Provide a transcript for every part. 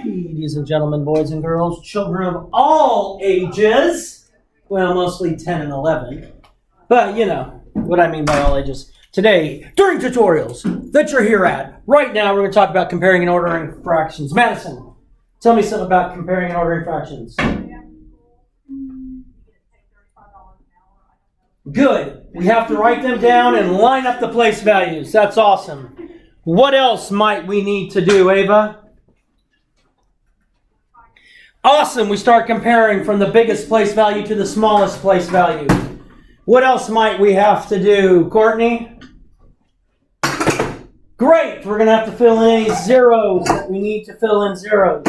Ladies and gentlemen, boys and girls, children of all ages, well, mostly 10 and 11, but you know what I mean by all ages. Today, during tutorials that you're here at, right now we're going to talk about comparing and ordering fractions. Madison, tell me something about comparing and ordering fractions. Good. We have to write them down and line up the place values. That's awesome. What else might we need to do, Ava? Awesome. We start comparing from the biggest place value to the smallest place value. What else might we have to do, Courtney? Great. We're going to have to fill in any zeros that we need to fill in zeros.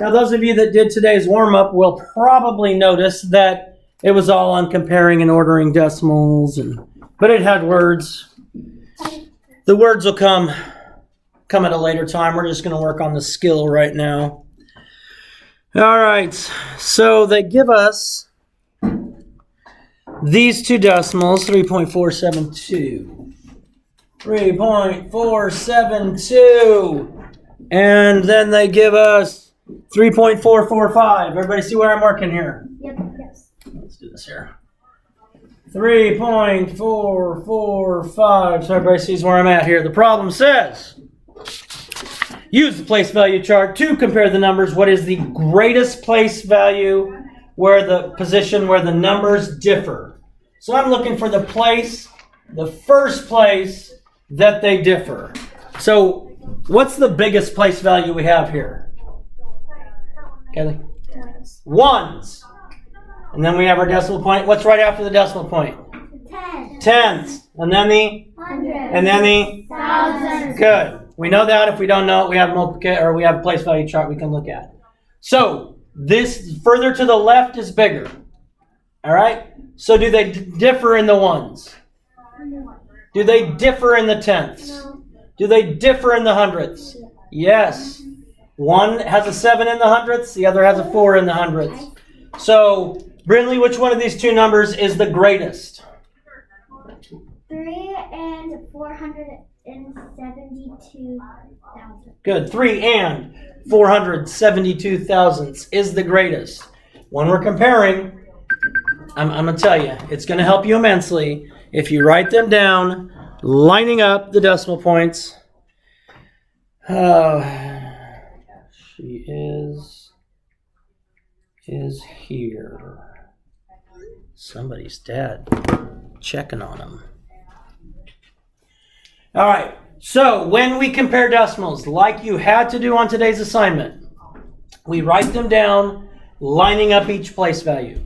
Now, those of you that did today's warm-up will probably notice that it was all on comparing and ordering decimals, but it had words. The words will come at a later time. We're just going to work on the skill right now. All right, so they give us these two decimals, 3.472. 3.472. And then they give us 3.445. Everybody see where I'm working here? Yep, yes. Let's do this here. 3.445. So everybody sees where I'm at here. The problem says, use the place value chart to compare the numbers. What is the greatest place value where the position where the numbers differ? So I'm looking for the place, the first place that they differ. So what's the biggest place value we have here? Kelly? Ones. And then we have our decimal point. What's right after the decimal point? Tenths. And then the? Hundreds. And then the? Thousands. Good. We know that. If we don't know it, we have we have a place value chart we can look at. So this further to the left is bigger. All right. So do they differ in the ones? Do they differ in the tenths? No. Do they differ in the hundredths? Yes. One has a 7 in the hundredths. The other has a 4 in the hundredths. So Brindley, which one of these two numbers is the greatest? 3 and 472,000. Good. 3 and 472 thousandths is the greatest. When we're comparing, I'm going to tell you, it's going to help you immensely if you write them down, lining up the decimal points. She is here. Somebody's dead. Checking on him. All right. So when we compare decimals, like you had to do on today's assignment, we write them down, lining up each place value.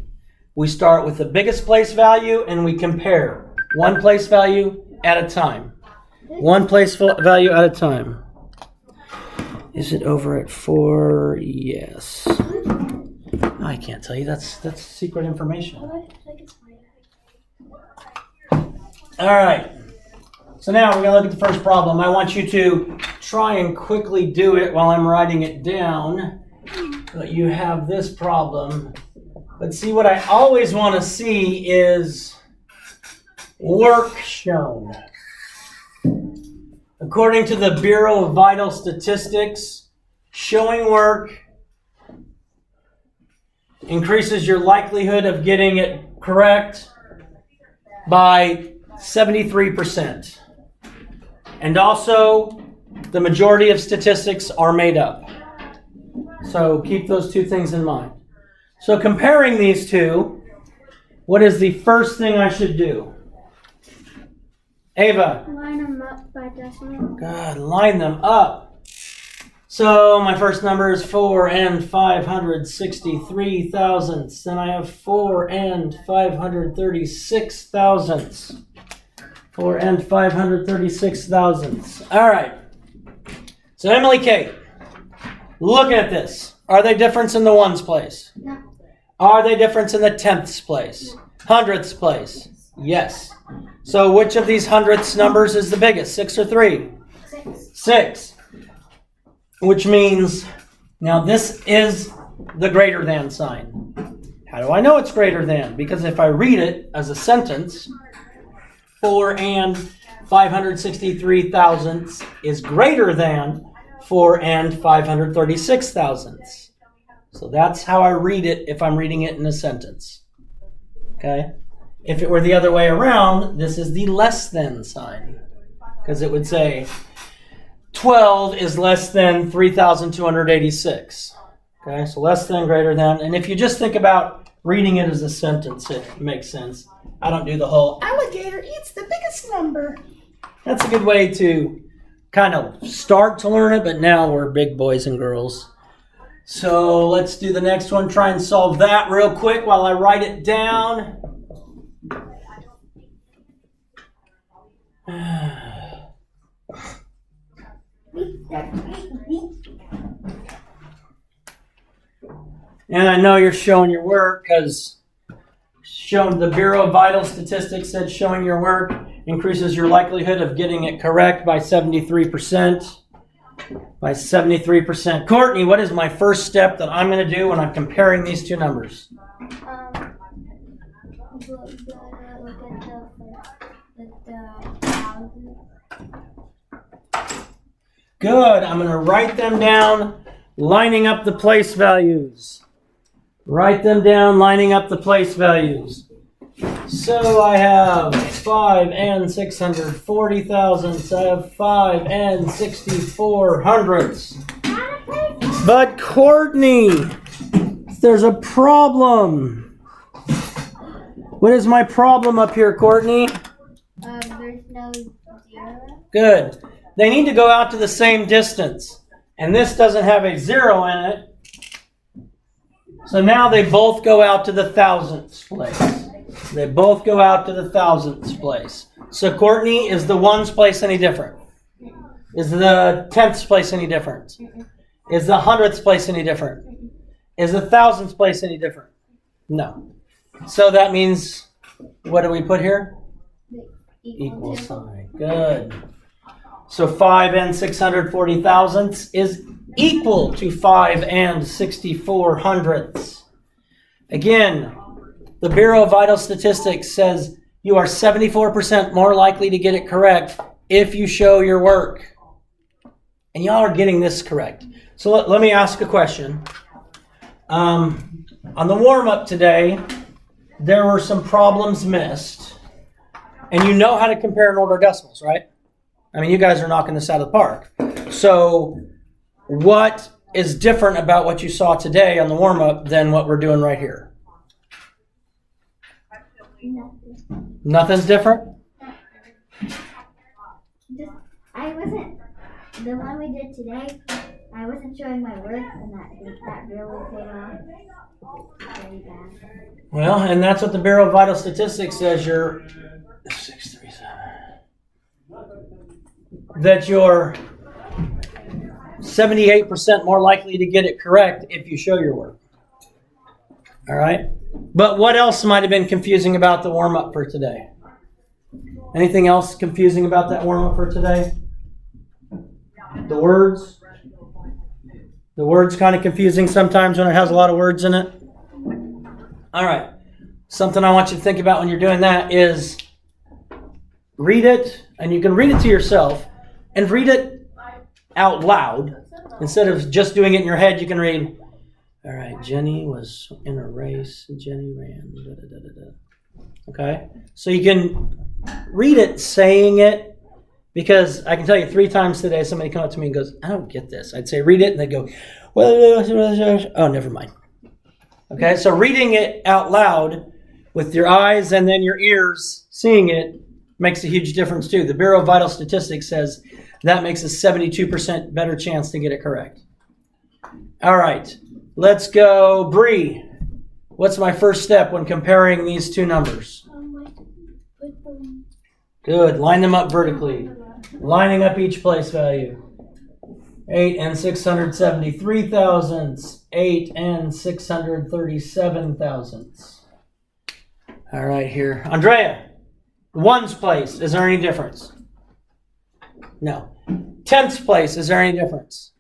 We start with the biggest place value and we compare one place value at a time. One place value at a time. Is it over at 4? Yes. I can't tell you. That's secret information. All right. So now we're going to look at the first problem. I want you to try and quickly do it while I'm writing it down. But you have this problem. But see, what I always want to see is work shown. According to the Bureau of Vital Statistics, showing work increases your likelihood of getting it correct by 73%. And also, the majority of statistics are made up. So keep those two things in mind. So comparing these two, what is the first thing I should do? Ava. Line them up by decimal. God, line them up. So my first number is 4 and 563 thousandths. Then I have 4 and 536 thousandths. 4 and 536 thousandths. All right. So Emily Kate, look at this. Are they different in the ones place? No. Are they different in the tenths place? Hundredths place? Yes. So which of these hundredths numbers is the biggest? 6 or 3? 6. 6. Which means, now this is the greater than sign. How do I know it's greater than? Because if I read it as a sentence, 4 and 563 thousandths is greater than 4 and 536 thousandths. So that's how I read it if I'm reading it in a sentence. Okay? If it were the other way around, this is the less than sign. Because it would say 12 is less than 3,286. Okay, so less than, greater than. And if you just think about reading it as a sentence, it makes sense. I don't do the whole alligator eats the biggest number. That's a good way to kind of start to learn it, but now we're big boys and girls. So let's do the next one. Try and solve that real quick while I write it down. And I know you're showing your work because the Bureau of Vital Statistics said showing your work increases your likelihood of getting it correct by 73%. By 73%. Courtney, what is my first step that I'm going to do when I'm comparing these two numbers? Look at the thousand. Good. I'm going to write them down, lining up the place values. Write them down, lining up the place values. So I have 5 and 640 thousandths. I have 5 and 64 hundredths. But Courtney, there's a problem. What is my problem up here, Courtney? There's no zero. Good. They need to go out to the same distance. And this doesn't have a 0 in it. So now they both go out to the thousandths place. They both go out to the thousandths place. So Courtney, is the ones place any different? Is the tenths place any different? Is the hundredths place any different? Is the thousandths place any different? No. So that means, what do we put here? Equal sign. Good. So 5 and 640 thousandths is equal to 5 and 64 hundredths. Again, the Bureau of Vital Statistics says you are 74% more likely to get it correct if you show your work. And y'all are getting this correct. So let me ask a question. On the warm-up today, there were some problems missed. And you know how to compare and order decimals, right? I mean, you guys are knocking this out of the park. So what is different about what you saw today on the warm-up than what we're doing right here? Nothing's different? I wasn't, the one we did today, I wasn't showing my work, and that really came off very bad. Well, and that's what the Bureau of Vital Statistics says you're 637. That you're 78% more likely to get it correct if you show your work. All right? But what else might have been confusing about the warm-up for today? Anything else confusing about that warm-up for today? The words? The words kind of confusing sometimes when it has a lot of words in it. All right. Something I want you to think about when you're doing that is read it, and you can read it to yourself, and read it out loud. Instead of just doing it in your head, you can read, all right, Jenny was in a race, Jenny ran, da, da, da, da, da. Okay? So you can read it saying it, because I can tell you 3 times today somebody come up to me and goes, I don't get this. I'd say read it, and they'd go, well, oh, never mind. Okay, so reading it out loud with your eyes and then your ears seeing it makes a huge difference too. The Bureau of Vital Statistics says that makes a 72% better chance to get it correct. All right, let's go. Bree, what's my first step when comparing these two numbers? Good, line them up vertically. Lining up each place value. 8 and 673 thousandths. 8 and 637 thousandths. All right, here. Andrea, ones place, is there any difference? No. Tenths place, is there any difference?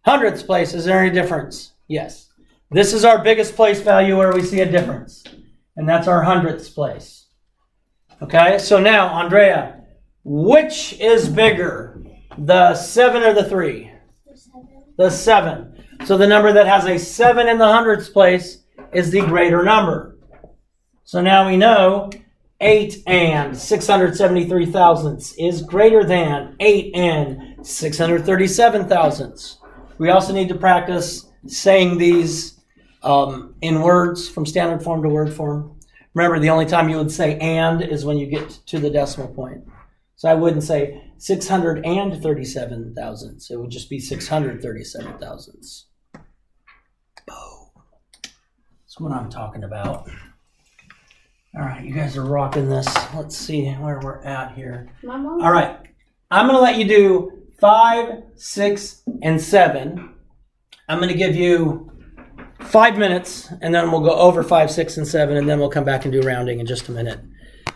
Hundredths place, is there any difference? Yes. This is our biggest place value where we see a difference. And that's our hundredths place. Okay, so now, Andrea, which is bigger, the 7 or the 3? the 7. So the number that has a 7 in the hundredths place is the greater number. So now we know 8 and 673 thousandths is greater than 8 and 637 thousandths. We also need to practice saying these in words from standard form to word form. Remember, the only time you would say and is when you get to the decimal point. So I wouldn't say 637 thousandths. It would just be 637 thousandths. Oh, that's what I'm talking about. All right, you guys are rocking this. Let's see where we're at here. Mama? All right, I'm going to let you do 5, 6, and 7. I'm going to give you 5 minutes, and then we'll go over 5, 6, and 7, and then we'll come back and do rounding in just a minute.